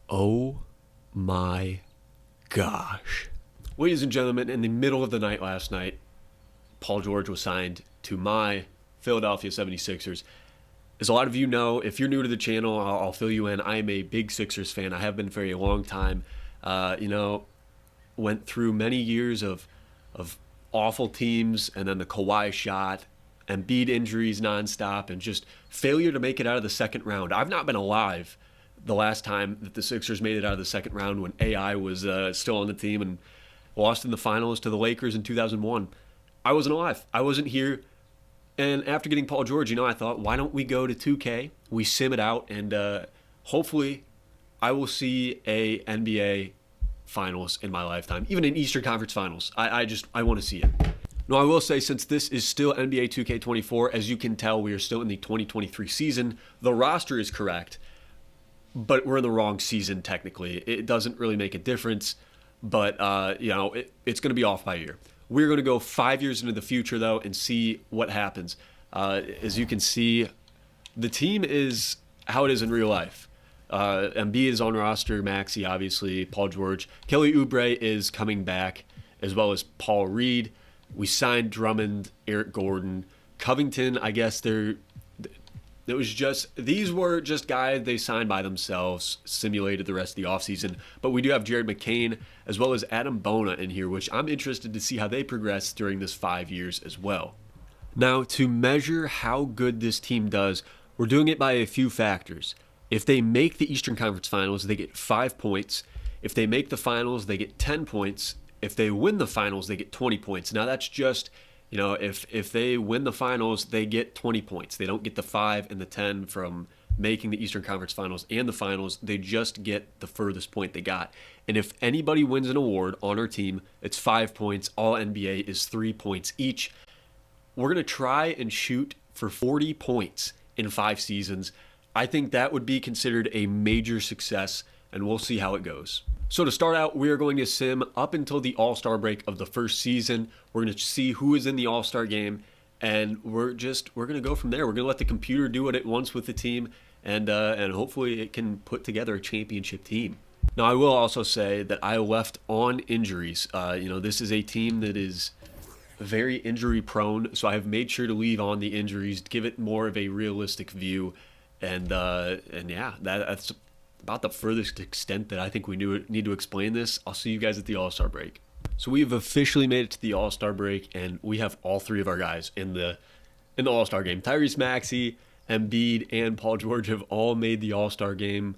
Oh my gosh. Ladies and gentlemen, in the middle of the night last night, Paul George was signed to my Philadelphia 76ers. As a lot of you know, if you're new to the channel, I'll fill you in. I am a big Sixers fan. I have been for a long time. Went through many years of awful teams, and then the Kawhi shot, Embiid injuries nonstop, and just failure to make it out of the second round. I've not been alive the last time that the Sixers made it out of the second round when AI was still on the team and lost in the finals to the Lakers in 2001. I wasn't alive. I wasn't here. And after getting Paul George, I thought, why don't we go to 2K? We sim it out, and hopefully I will see a NBA finals in my lifetime, even an Eastern Conference finals. I want to see it. Now, I will say, since this is still NBA 2K24, as you can tell, we are still in the 2023 season. The roster is correct, but we're in the wrong season technically. It doesn't really make a difference, but it's going to be off by a year. We're going to go 5 years into the future, though, and see what happens. As you can see, the team is how it is in real life. Embiid is on roster, Maxey, obviously, Paul George. Kelly Oubre is coming back, as well as Paul Reed. We signed Drummond, Eric Gordon, Covington. I guess these were just guys they signed by themselves, simulated the rest of the offseason. But we do have Jared McCain as well as Adam Bona in here, which I'm interested to see how they progress during this 5 years as well. Now, to measure how good this team does, we're doing it by a few factors. If they make the Eastern Conference Finals, they get 5 points. If they make the finals, they get 10 points. If they win the finals, they get 20 points. Now, that's just, if they win the finals, they get 20 points. They don't get the 5 and the 10 from making the Eastern Conference Finals and the finals. They just get the furthest point they got. And if anybody wins an award on our team, it's 5 points. All NBA is 3 points each. We're going to try and shoot for 40 points in 5 seasons. I think that would be considered a major success, and we'll see how it goes. So to start out, we are going to sim up until the All-Star break of the first season. We're going to see who is in the All-Star game, and we're going to go from there. We're going to let the computer do what it wants with the team, and hopefully it can put together a championship team. Now, I will also say that I left on injuries. This is a team that is very injury prone, so I have made sure to leave on the injuries, give it more of a realistic view, and that's about the furthest extent that I think we need to explain this. I'll see you guys at the All-Star break. So we've officially made it to the All-Star break, and we have all 3 of our guys in the All-Star game. Tyrese Maxey, Embiid, and Paul George have all made the All-Star game.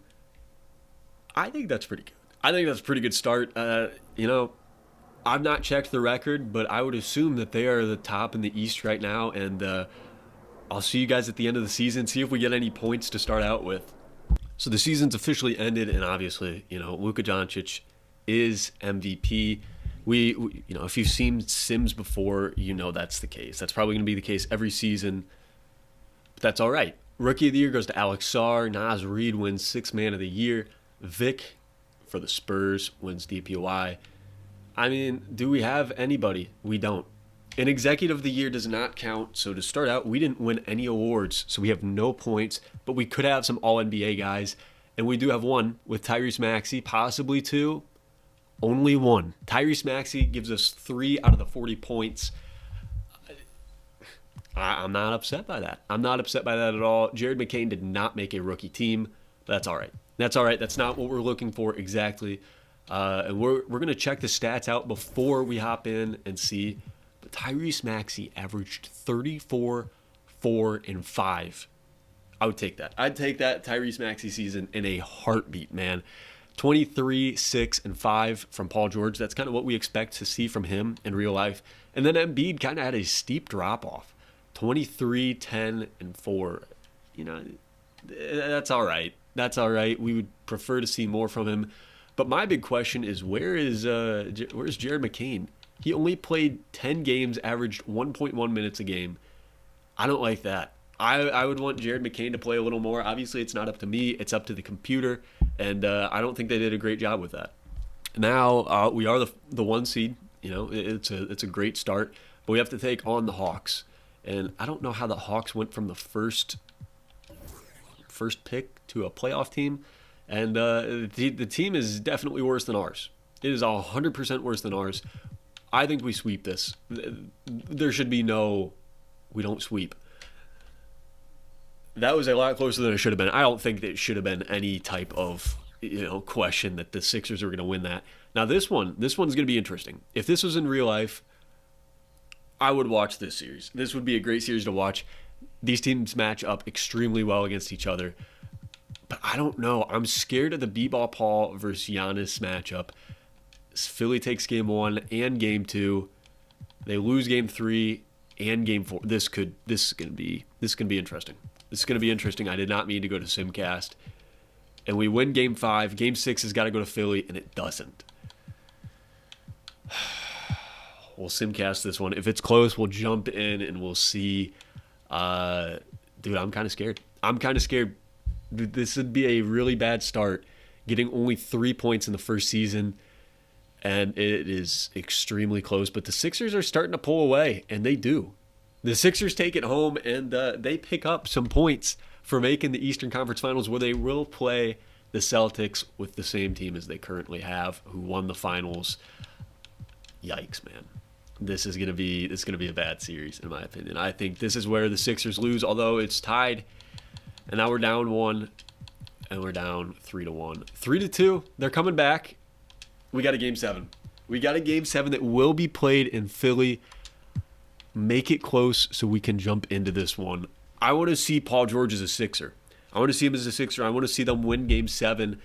I think that's pretty good. I think that's a pretty good start. I've not checked the record, but I would assume that they are the top in the East right now, and I'll see you guys at the end of the season, see if we get any points to start out with. So the season's officially ended, and obviously, Luka Doncic is MVP. If you've seen Sims before, that's the case. That's probably going to be the case every season, but that's all right. Rookie of the Year goes to Alex Sarr. Naz Reid wins Sixth Man of the Year. Vic, for the Spurs, wins DPOI. I mean, do we have anybody? We don't. An Executive of the Year does not count, so to start out, we didn't win any awards, so we have no points, but we could have some All-NBA guys, and we do have one with Tyrese Maxey, possibly 2, only 1. Tyrese Maxey gives us 3 out of the 40 points. I'm not upset by that. I'm not upset by that at all. Jared McCain did not make a rookie team, but that's all right. That's all right. That's not what we're looking for exactly, and we're going to check the stats out before we hop in and see. Tyrese Maxey averaged 34, 4, and 5. I would take that. I'd take that Tyrese Maxey season in a heartbeat, man. 23, 6, and 5 from Paul George. That's kind of what we expect to see from him in real life. And then Embiid kind of had a steep drop-off. 23, 10, and 4. That's all right. That's all right. We would prefer to see more from him. But my big question is, where's Jared McCain? He only played 10 games, averaged 1.1 minutes a game. I don't like that. I would want Jared McCain to play a little more. Obviously, it's not up to me. It's up to the computer, and I don't think they did a great job with that. Now, we are the 1 seed. It's a great start, but we have to take on the Hawks. And I don't know how the Hawks went from the first pick to a playoff team. And the team is definitely worse than ours. It is 100% worse than ours. I think we sweep this. There should be no, we don't sweep. That was a lot closer than it should have been. I don't think that it should have been any type of question that the Sixers were going to win that. Now this one's going to be interesting. If this was in real life, I would watch this series. This would be a great series to watch. These teams match up extremely well against each other. But I don't know. I'm scared of the B-Ball Paul versus Giannis matchup. Philly takes game 1 and game 2. They lose game 3 and game 4. This is gonna be interesting. This is gonna be interesting. I did not mean to go to Simcast. And we win game 5. Game 6 has got to go to Philly, and it doesn't. We'll Simcast this one. If it's close, we'll jump in and we'll see. Dude, I'm kind of scared. This would be a really bad start. Getting only 3 points in the first season, and it is extremely close. But the Sixers are starting to pull away, and they do. The Sixers take it home, and they pick up some points for making the Eastern Conference Finals, where they will play the Celtics with the same team as they currently have, who won the finals. Yikes, man. This is gonna be a bad series, in my opinion. I think this is where the Sixers lose, although it's tied. And now we're down 1, and we're down 3-1. 3-2, they're coming back. We got a game 7. We got a game 7 that will be played in Philly. Make it close so we can jump into this one. I want to see Paul George as a Sixer. I want to see him as a Sixer. I want to see them win game 7.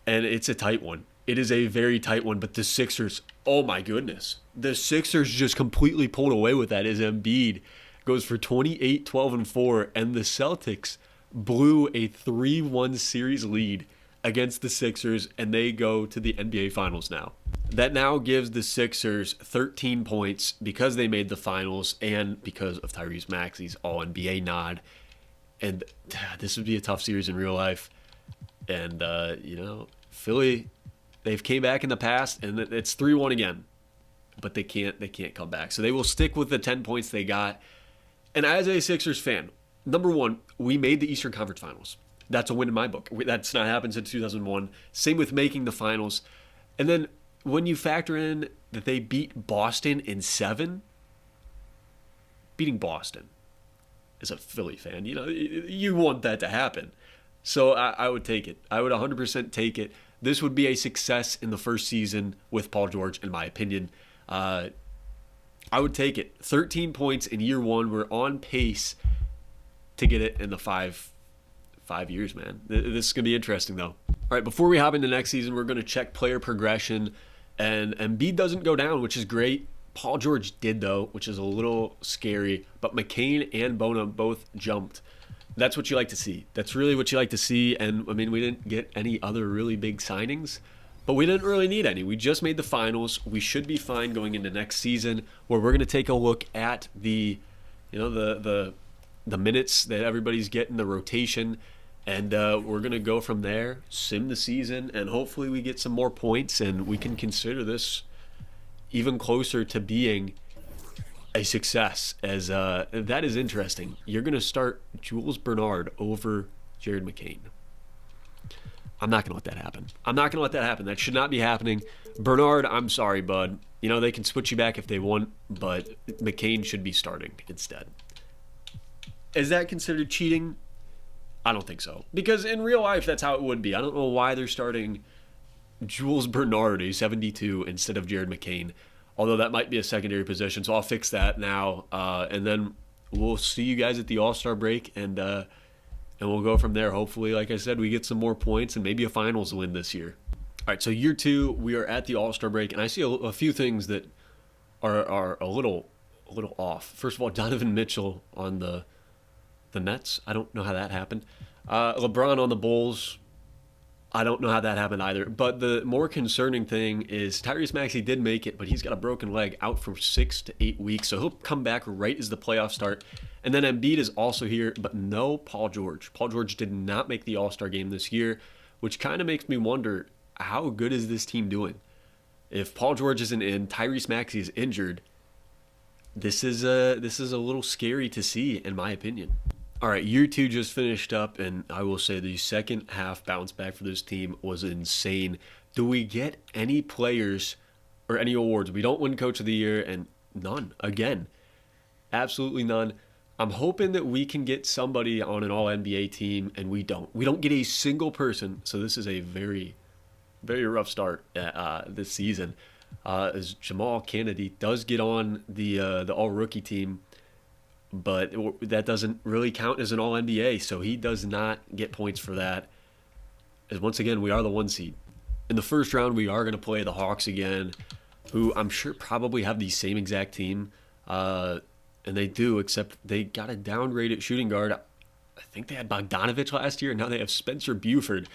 And it's a tight one. It is a very tight one, but the Sixers, oh my goodness. The Sixers just completely pulled away with that as Embiid goes for 28, 12, and 4, and the Celtics blew a 3-1 series lead against the Sixers, and they go to the NBA Finals now. That now gives the Sixers 13 points because they made the finals and because of Tyrese Maxey's All-NBA nod. And this would be a tough series in real life. And, Philly, they've came back in the past, and it's 3-1 again. But they can't come back. So they will stick with the 10 points they got. And as a Sixers fan, number one, we made the Eastern Conference Finals. That's a win in my book. That's not happened since 2001. Same with making the finals. And then when you factor in that they beat Boston in 7, beating Boston as a Philly fan, you want that to happen. So I would take it. I would 100% take it. This would be a success in the first season with Paul George, in my opinion. I would take it. 13 points in year 1. We're on pace to get it in the five years, man. This is going to be interesting, though. All right, before we hop into next season, we're going to check player progression. And Embiid doesn't go down, which is great. Paul George did, though, which is a little scary. But McCain and Bona both jumped. That's what you like to see. That's really what you like to see. And, we didn't get any other really big signings. But we didn't really need any. We just made the finals. We should be fine going into next season, where we're going to take a look at the minutes that everybody's getting, the rotation, and we're going to go from there, sim the season, and hopefully we get some more points, and we can consider this even closer to being a success. As that is interesting. You're going to start Jules Bernard over Jared McCain. I'm not going to let that happen. That should not be happening. Bernard, I'm sorry, bud. They can switch you back if they want, but McCain should be starting instead. Is that considered cheating? I don't think so. Because in real life, that's how it would be. I don't know why they're starting Jules Bernard, a 72, instead of Jared McCain. Although that might be a secondary position, so I'll fix that now. And then we'll see you guys at the All-Star break, and we'll go from there. Hopefully, like I said, we get some more points and maybe a finals win this year. All right, so year 2, we are at the All-Star break, and I see a few things that are a little off. First of all, Donovan Mitchell on the Nets. I don't know how that happened. LeBron on the Bulls. I don't know how that happened either. But the more concerning thing is Tyrese Maxey did make it, but he's got a broken leg, out for 6 to 8 weeks. So he'll come back right as the playoffs start. And then Embiid is also here, but no Paul George. Paul George did not make the All-Star game this year, which kind of makes me wonder, how good is this team doing? If Paul George isn't in, Tyrese Maxey is injured, this is a little scary to see, in my opinion. All right, year two just finished up, and I will say the second half bounce back for this team was insane. Do we get any players or any awards? We don't win Coach of the Year, and none again. Absolutely none. I'm hoping that we can get somebody on an All NBA team, and we don't. We don't get a single person. So this is a very, very rough start this season. As Jamal Kennedy does get on the All Rookie team, but that doesn't really count as an All NBA, so he does not get points for that. As once again, we are the 1 seed. In the first round, we are going to play the Hawks again, who I'm sure probably have the same exact team. And they do, except they got a downgraded shooting guard. I think they had Bogdanovich last year, and now they have Spencer Buford.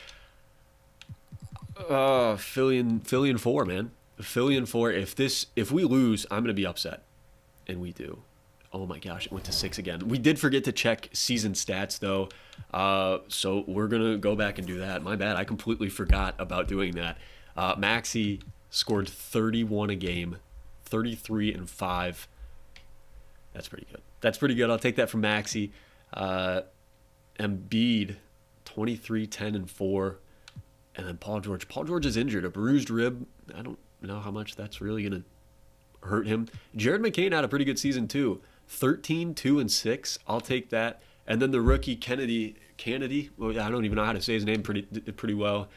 Philly and four, man. Philly and four. If we lose, I'm gonna be upset, and we do. Oh my gosh, it went to 6 again. We did forget to check season stats though, so we're gonna go back and do that. My bad, I completely forgot about doing that. Maxey scored 31 a game, 33 and 5. That's pretty good. That's pretty good. I'll take that from Maxey. Embiid, 23, 10, and 4. And then Paul George. Paul George is injured. A bruised rib. I don't know how much that's really going to hurt him. Jared McCain had a pretty good season, too. 13, 2, and 6. I'll take that. And then the rookie Kennedy. Well, I don't even know how to say his name pretty well.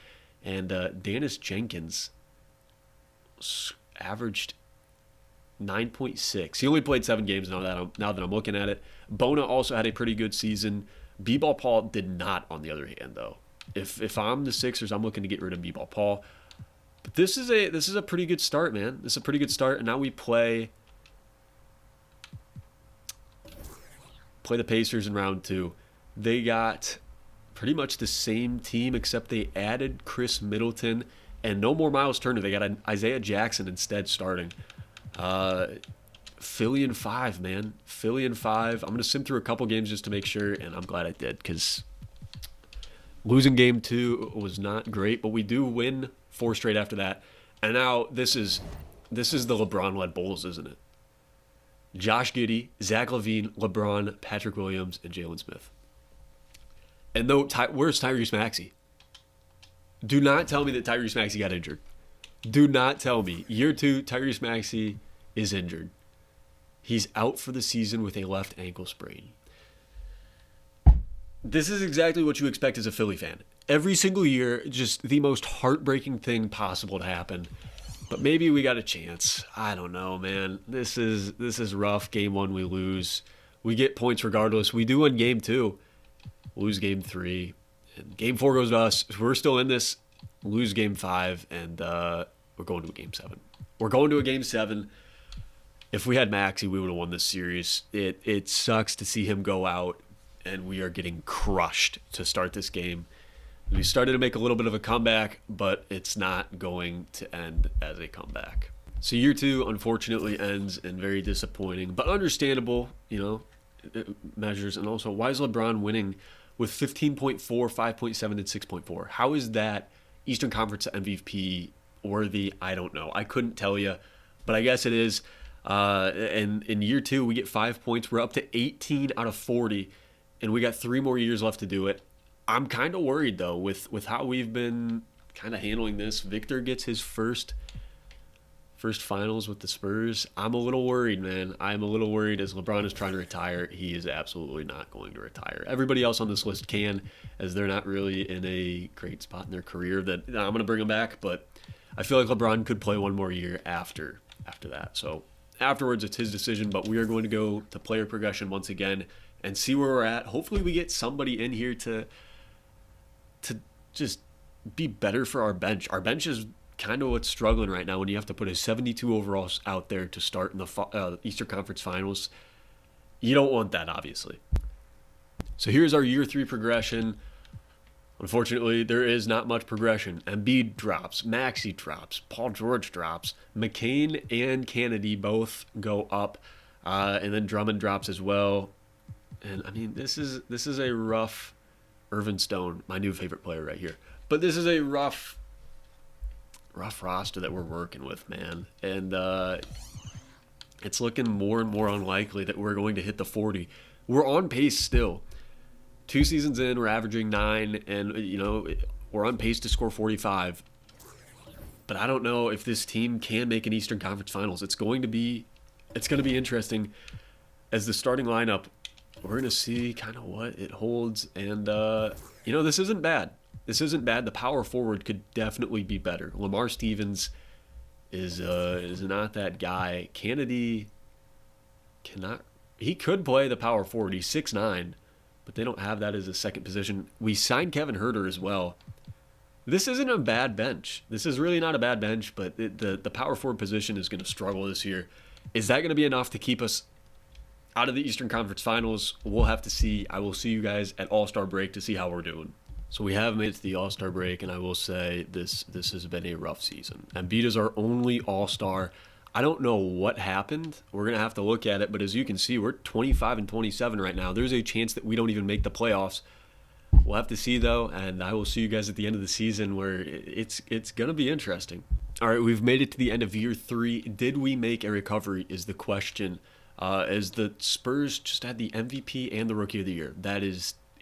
And Dennis Jenkins averaged 9.6. He only played 7 games now that I'm looking at it. Bona also had a pretty good season. B-Ball Paul did not, on the other hand, though. If I'm the Sixers, I'm looking to get rid of B-Ball Paul. But this is a pretty good start, man. This is a pretty good start, and now we play the Pacers in round 2. They got pretty much the same team, except they added Chris Middleton and no more Miles Turner. They got an Isaiah Jackson instead starting. Philly and 5, man. Philly and 5. I'm going to sim through a couple games just to make sure, and I'm glad I did because losing game 2 was not great, but we do win 4 straight after that. And now this is the LeBron-led Bulls, isn't it? Josh Giddey, Zach LaVine, LeBron, Patrick Williams, and Jalen Smith. And though, where's Tyrese Maxey? Do not tell me that Tyrese Maxey got injured. Do not tell me. Year 2, Tyrese Maxey is injured. He's out for the season with a left ankle sprain. This is exactly what you expect as a Philly fan. Every single year, just the most heartbreaking thing possible to happen. But maybe we got a chance. I don't know, man. This is rough. Game 1, we lose. We get points regardless. We do win game 2. Lose game 3. And game 4 goes to us. We're still in this. Lose game 5. And we're going to a game 7. We're going to a game 7. If we had Maxey, we would have won this series. It sucks to see him go out, and we are getting crushed to start this game. We started to make a little bit of a comeback, but it's not going to end as a comeback. So year 2, unfortunately, ends in very disappointing, but understandable, measures. And also, why is LeBron winning with 15.4, 5.7, and 6.4? How is that Eastern Conference MVP worthy? I don't know. I couldn't tell you, but I guess it is. And in year 2, we get 5 points. We're up to 18 out of 40, and we got 3 more years left to do it. I'm kind of worried, though, with how we've been kind of handling this. Victor gets his first finals with the Spurs. I'm a little worried, man. I'm a little worried as LeBron is trying to retire. He is absolutely not going to retire. Everybody else on this list can, as they're not really in a great spot in their career that I'm going to bring them back, but I feel like LeBron could play one more year after that. So afterwards, it's his decision, but we are going to go to player progression once again and see where we're at. Hopefully we get somebody in here to just be better for our bench. Our bench is kind of what's struggling right now when you have to put a 72 overalls out there to start in the Eastern Conference Finals. You don't want that, obviously. So here's our year 3 progression. Unfortunately, there is not much progression. Embiid drops, Maxey drops, Paul George drops, McCain and Kennedy both go up, and then Drummond drops as well. And I mean, this is a rough. Irvin Stone, my new favorite player right here. But this is a rough roster that we're working with, man. And it's looking more and more unlikely that we're going to hit the 40. We're on pace still. 2 seasons in, we're averaging 9, and we're on pace to score 45. But I don't know if this team can make an Eastern Conference Finals. It's going to be interesting as the starting lineup. We're going to see kind of what it holds, and this isn't bad. This isn't bad. The power forward could definitely be better. Lamar Stevens is not that guy. Kennedy cannot. He could play the power forward. He's 6'9", but they don't have that as a second position. We signed Kevin Herter as well. This isn't a bad bench. This is really not a bad bench, but the power forward position is going to struggle this year. Is that going to be enough to keep us out of the Eastern Conference Finals? We'll have to see. I will see you guys at All-Star break to see how we're doing. So we have made it to the All-Star break, and I will say this has been a rough season. Embiid is our only All-Star. I don't know what happened. We're going to have to look at it, but as you can see, we're 25-27 right now. There's a chance that we don't even make the playoffs. We'll have to see, though, and I will see you guys at the end of the season where it's going to be interesting. All right, we've made it to the end of year 3. Did we make a recovery is the question, as the Spurs just had the MVP and the Rookie of the Year.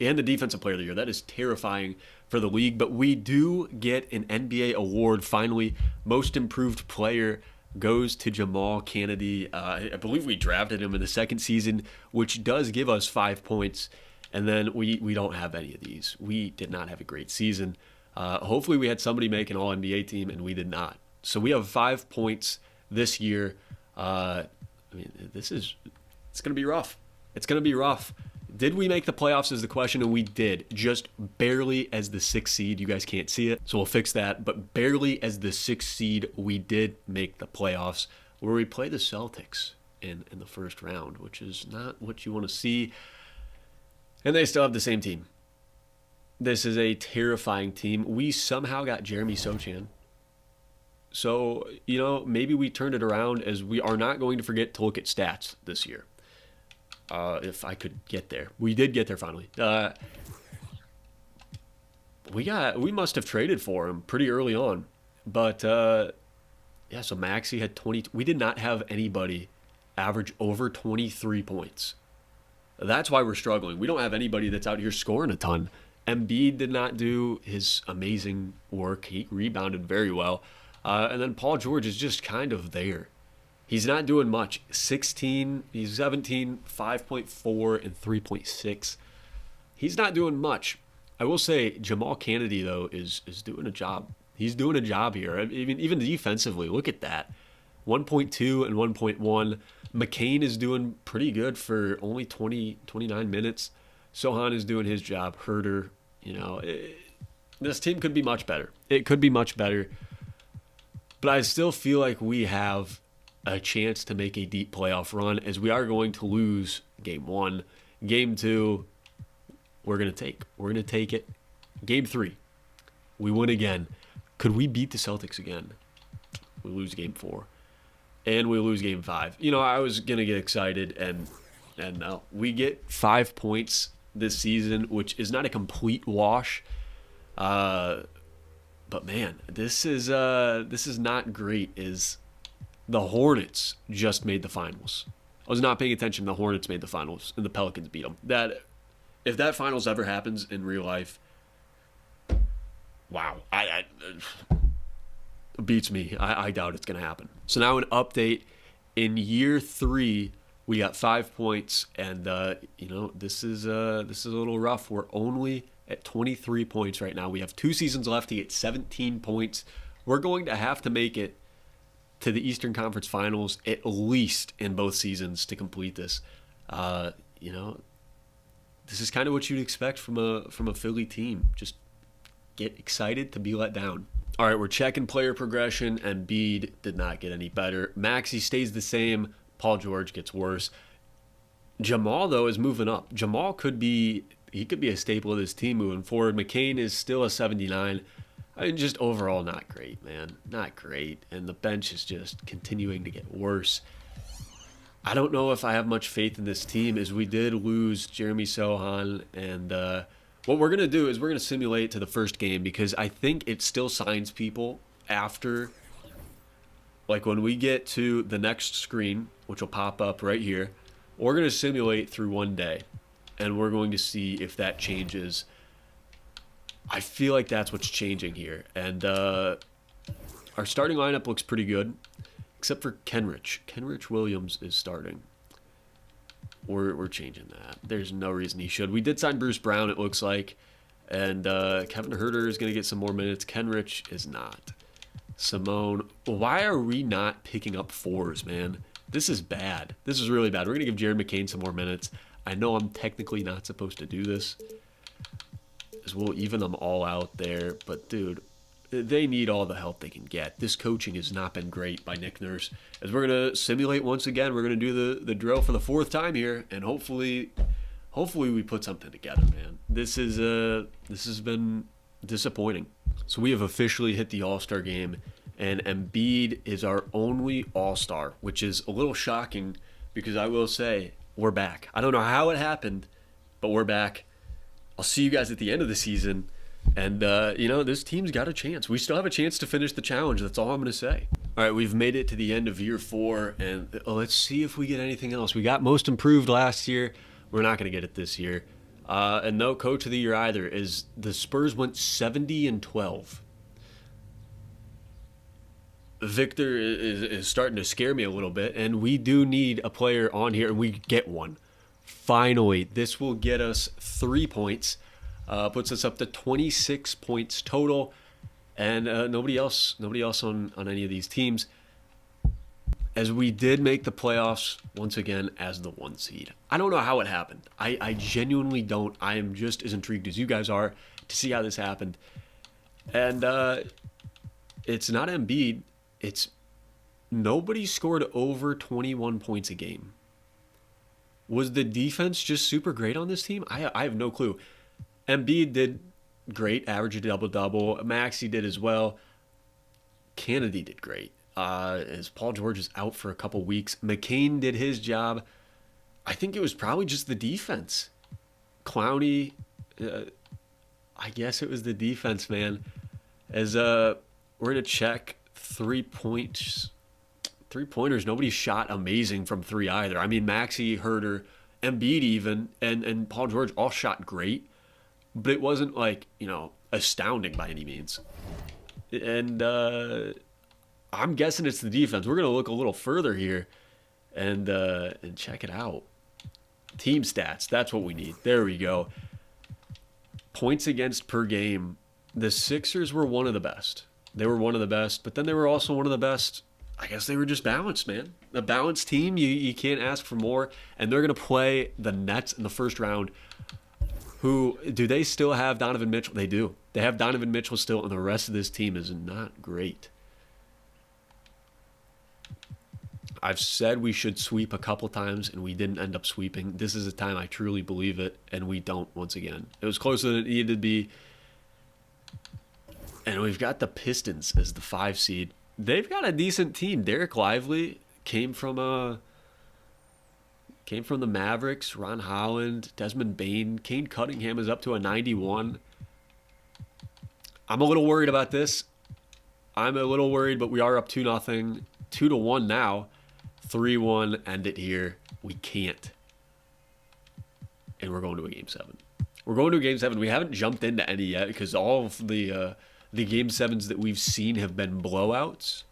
And the Defensive Player of the Year. That is terrifying for the league, but we do get an NBA award finally. Most Improved Player goes to Jamal Kennedy. I believe we drafted him in the second season, which does give us 5 points. And then we don't have any of these. We did not have a great season. Hopefully we had somebody make an All-NBA team, and we did not. So we have 5 points this year. It's going to be rough. It's going to be rough. Did we make the playoffs is the question, and we did. Just barely as the 6th seed. You guys can't see it, so we'll fix that. But barely as the 6th seed, we did make the playoffs, where we play the Celtics in the first round, which is not what you want to see. And they still have the same team. This is a terrifying team. We somehow got Jeremy Sochan. So, maybe we turned it around, as we are not going to forget to look at stats this year. If I could get there. We did get there finally. We must have traded for him pretty early on. But, so Maxey had 20. We did not have anybody average over 23 points. That's why we're struggling. We don't have anybody that's out here scoring a ton. Embiid did not do his amazing work. He rebounded very well. And then Paul George is just kind of there. He's not doing much. 16, he's 17, 5.4, and 3.6. He's not doing much. I will say Jamal Kennedy, though, is doing a job. He's doing a job here. Even defensively, look at that. 1.2 and 1.1. McCain is doing pretty good for only 29 minutes. Sohan is doing his job. Herter, this team could be much better. It could be much better. But I still feel like we have a chance to make a deep playoff run, as we are going to lose game 1. Game 2, we're going to take. We're going to take it. Game 3, we win again. Could we beat the Celtics again? We lose game 4. And we lose game 5. I was going to get excited, and no. We get 5 points this season, which is not a complete wash. But man, this is not great. The Hornets just made the finals. I was not paying attention. The Hornets made the finals, and the Pelicans beat them. If that finals ever happens in real life, wow. Beats me. I doubt it's going to happen. So now an update. In year 3, we got 5 points, and this is a little rough. We're only at 23 points right now. We have 2 seasons left to get 17 points. We're going to have to make it to the Eastern Conference Finals at least in both seasons to complete this. This is kind of what you'd expect from a Philly team. Just get excited to be let down. All right, we're checking player progression. Embiid did not get any better. Maxey stays the same. Paul George gets worse. Jamal, though, is moving up. Jamal could be a staple of this team moving forward. McCain is still a 79. Just overall not great, man. Not great. And the bench is just continuing to get worse. I don't know if I have much faith in this team, as we did lose Jeremy Sohan. And what we're going to do is we're going to simulate to the first game, because I think it still signs people after, like when we get to the next screen, which will pop up right here, we're going to simulate through one day. and we're going to see if that changes. I feel like that's what's changing here. And our starting lineup looks pretty good, except for Kenrich. Kenrich Williams is starting. We're changing that. There's no reason he should. We did sign Bruce Brown, it looks like. And Kevin Herter is going to get some more minutes. Kenrich is not. Simone. Why are we not picking up fours, man? This is bad. This is really bad. We're going to give Jared McCain some more minutes. I know I'm technically not supposed to do this, as we'll even them all out there. But, dude, they need all the help they can get. This coaching has not been great by Nick Nurse. As we're going to simulate once again, we're going to do the drill for the fourth time here, and hopefully we put something together, man. This has been disappointing. So we have officially hit the All-Star game, and Embiid is our only All-Star, which is a little shocking because I will say we're back. I don't know how it happened, but we're back. I'll see you guys at the end of the season, and this team's got a chance. We still have a chance to finish the challenge. That's all I'm going to say. All right, we've made it to the end of year 4, and let's see if we get anything else. We got most improved last year. We're not going to get it this year. And no coach of the year either. Is the Spurs went 70-12. Victor is starting to scare me a little bit, and we do need a player on here, and we get one. Finally, this will get us 3 points, puts us up to 26 points total, and nobody else on any of these teams. As we did make the playoffs once again as the 1 seed. I don't know how it happened. I genuinely don't. I am just as intrigued as you guys are to see how this happened. And it's not Embiid. It's nobody scored over 21 points a game. Was the defense just super great on this team? I have no clue. Embiid did great, average a double-double. Maxey did as well. Kennedy did great. As Paul George is out for a couple weeks. McCain did his job. I think it was probably just the defense. Clowney, I guess it was the defense, man. As we're going to check 3 points. 3-pointers, nobody shot amazing from 3 either. I mean, Maxey, Herter, Embiid even, and Paul George all shot great. But it wasn't astounding by any means. And I'm guessing it's the defense. We're going to look a little further here and check it out. Team stats, that's what we need. There we go. Points against per game. The Sixers were one of the best. They were one of the best, but then they were also one of the best. I guess they were just balanced, man. A balanced team, you can't ask for more. And they're going to play the Nets in the first round. Who, do they still have Donovan Mitchell? They do. They have Donovan Mitchell still, and the rest of this team is not great. I've said we should sweep a couple times, and we didn't end up sweeping. This is a time I truly believe it, and we don't once again. It was closer than it needed to be. And we've got the Pistons as the 5 seed. They've got a decent team. Derek Lively came from the Mavericks. Ron Holland, Desmond Bane, Kane Cunningham is up to a 91. I'm a little worried about this. I'm a little worried, but we are up 2-0, 2-1 now. 3-1, end it here. We can't. And we're going to a Game 7. We're going to a Game 7. We haven't jumped into any yet because all of the Game 7s that we've seen have been blowouts.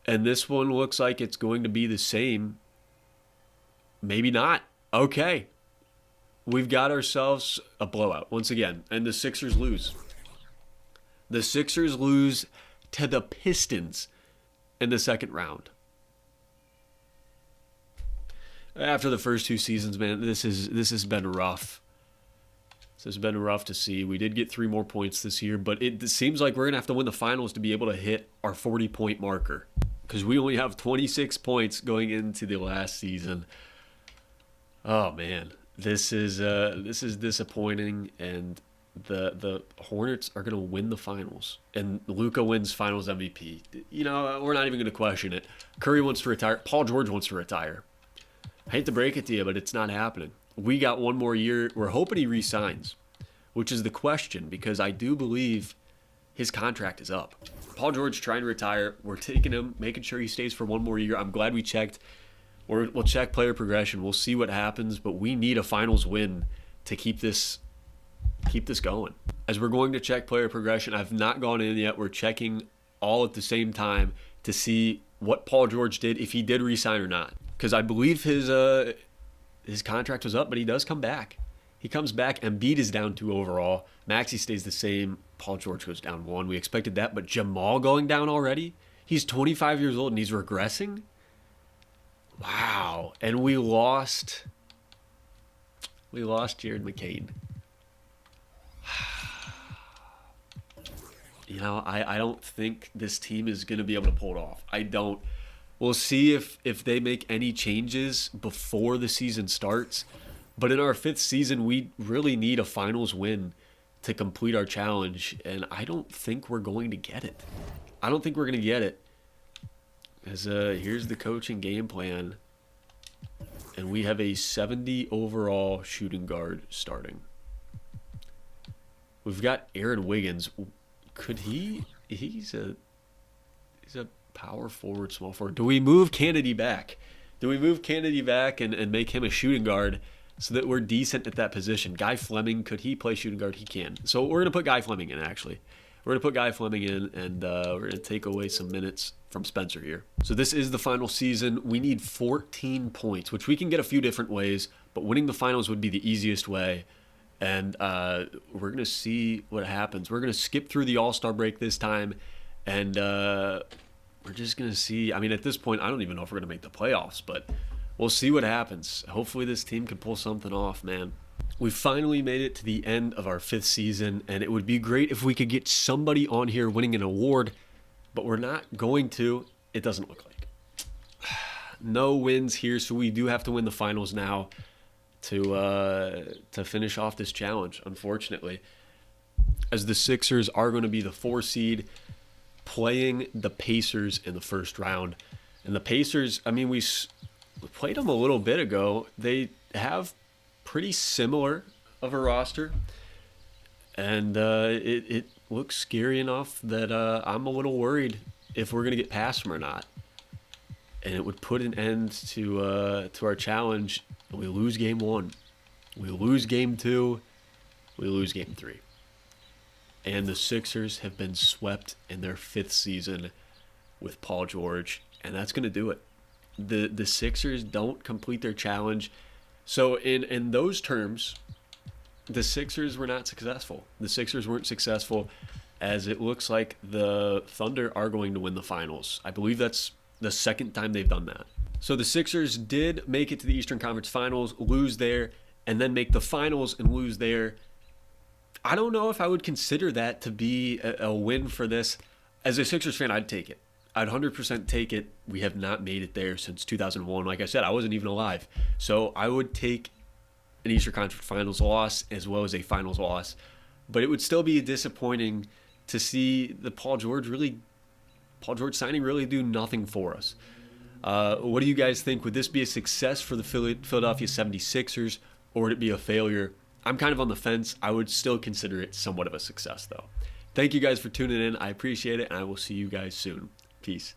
And this one looks like it's going to be the same. Maybe not. Okay. We've got ourselves a blowout once again. And the Sixers lose. The Sixers lose to the Pistons in the second round. After the first 2 seasons, man, this has been rough. This has been rough to see. We did get 3 more points this year, but it seems like we're going to have to win the finals to be able to hit our 40-point marker because we only have 26 points going into the last season. Oh, man. This is disappointing, and the Hornets are going to win the finals, and Luka wins finals MVP. We're not even going to question it. Curry wants to retire. Paul George wants to retire. I hate to break it to you, but it's not happening. We got 1 more year. We're hoping he re-signs, which is the question, because I do believe his contract is up. Paul George trying to retire. We're taking him, making sure he stays for 1 more year. I'm glad we checked. we'll check player progression. We'll see what happens, but we need a finals win to keep this going. As we're going to check player progression, I've not gone in yet. We're checking all at the same time to see what Paul George did, if he did re-sign or not. Because I believe his contract was up, but he does come back. He comes back. Embiid is down 2 overall. Maxey stays the same. Paul George goes down 1. We expected that, but Jamal going down already? He's 25 years old and he's regressing? Wow. And we lost Jared McCain. You know, I don't think this team is going to be able to pull it off. I don't. We'll see if they make any changes before the season starts. But in our 5th season, we really need a finals win to complete our challenge. And I don't think we're going to get it. As here's the coaching game plan. And we have a 70 overall shooting guard starting. We've got Aaron Wiggins. Could he's a power forward, small forward. Do we move Kennedy back? And make him a shooting guard so that we're decent at that position? Guy Fleming, could he play shooting guard? He can. So we're going to put Guy Fleming in, actually. We're going to put Guy Fleming in, and we're going to take away some minutes from Spencer here. So this is the final season. We need 14 points, which we can get a few different ways, but winning the finals would be the easiest way. And we're going to see what happens. We're going to skip through the All-Star break this time, and we're just going to see. I mean, at this point, I don't even know if we're going to make the playoffs, but we'll see what happens. Hopefully this team can pull something off, man. We finally made it to the end of our 5th season, and it would be great if we could get somebody on here winning an award, but we're not going to. It doesn't look like. No wins here, so we do have to win the finals now to finish off this challenge, unfortunately, as the Sixers are going to be the 4 seed playing the Pacers in the first round. And the Pacers, I mean, we played them a little bit ago. They have pretty similar of a roster, and it looks scary enough that I'm a little worried if we're going to get past them or not. And it would put an end to our challenge. We lose game 1. We lose game 2. We lose game 3. And the Sixers have been swept in their 5th season with Paul George. And that's going to do it. The Sixers don't complete their challenge. So in those terms, the Sixers were not successful. The Sixers weren't successful, as it looks like the Thunder are going to win the finals. I believe that's the 2nd time they've done that. So the Sixers did make it to the Eastern Conference Finals, lose there, and then make the finals and lose there. I don't know if I would consider that to be a win for this. As a Sixers fan, I'd take it. I'd 100% take it. We have not made it there since 2001. Like I said, I wasn't even alive. So I would take an Eastern Conference Finals loss as well as a finals loss. But it would still be disappointing to see the Paul George signing really do nothing for us. What do you guys think? Would this be a success for the Philadelphia 76ers, or would it be a failure? I'm kind of on the fence. I would still consider it somewhat of a success, though. Thank you guys for tuning in. I appreciate it, and I will see you guys soon. Peace.